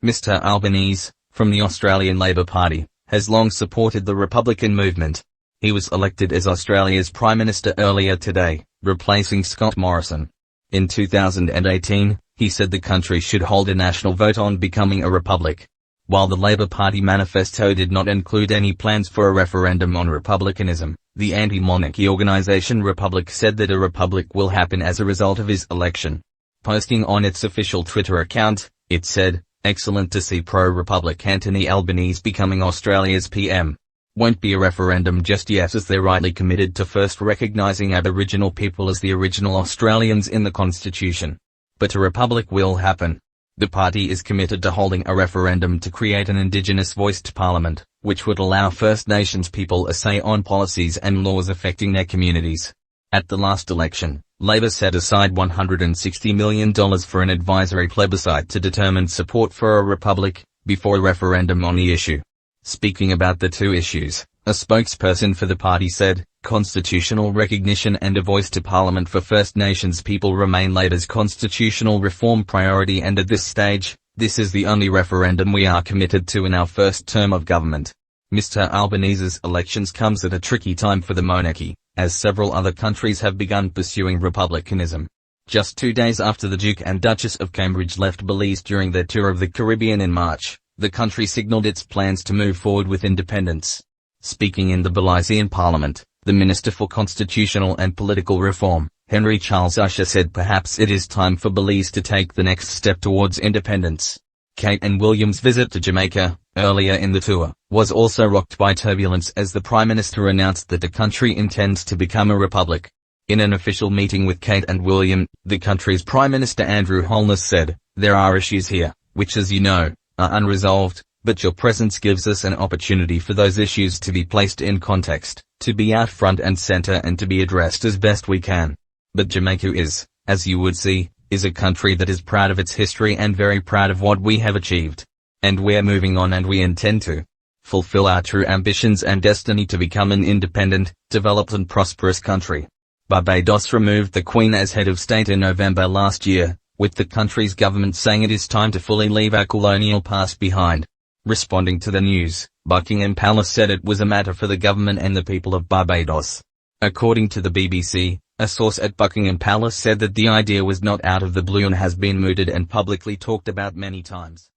Mr. Albanese, from the Australian Labor Party, has long supported the Republican movement. He was elected as Australia's Prime Minister earlier today, replacing Scott Morrison. In 2018, he said the country should hold a national vote on becoming a republic. While the Labor Party manifesto did not include any plans for a referendum on republicanism, the anti-monarchy organisation Republic said that a republic will happen as a result of his election. Posting on its official Twitter account, it said, "Excellent to see pro-republic Anthony Albanese becoming Australia's PM. Won't be a referendum just yet as they're rightly committed to first recognising Aboriginal people as the original Australians in the Constitution. But a republic will happen. The party is committed to holding a referendum to create an Indigenous voiced parliament, which would allow First Nations people a say on policies and laws affecting their communities." At the last election, Labor set aside $160 million for an advisory plebiscite to determine support for a republic, before a referendum on the issue. Speaking about the two issues, a spokesperson for the party said, "Constitutional recognition and a voice to Parliament for First Nations people remain Labor's constitutional reform priority, and at this stage, this is the only referendum we are committed to in our first term of government." Mr. Albanese's elections comes at a tricky time for the monarchy, as several other countries have begun pursuing republicanism. Just 2 days after the Duke and Duchess of Cambridge left Belize during their tour of the Caribbean in March, the country signalled its plans to move forward with independence. Speaking in the Belizean Parliament, the Minister for Constitutional and Political Reform, Henry Charles Usher, said perhaps it is time for Belize to take the next step towards independence. Kate and William's visit to Jamaica, earlier in the tour, was also rocked by turbulence as the Prime Minister announced that the country intends to become a republic. In an official meeting with Kate and William, the country's Prime Minister Andrew Holness said, "There are issues here, which as you know, are unresolved, but your presence gives us an opportunity for those issues to be placed in context, to be out front and center and to be addressed as best we can. But Jamaica is, as you would see, is a country that is proud of its history and very proud of what we have achieved. And we're moving on, and we intend to fulfill our true ambitions and destiny to become an independent, developed and prosperous country." Barbados removed the Queen as head of state in November last year, with the country's government saying it is time to fully leave our colonial past behind. Responding to the news, Buckingham Palace said it was a matter for the government and the people of Barbados. According to the BBC, a source at Buckingham Palace said that the idea was not out of the blue and has been mooted and publicly talked about many times.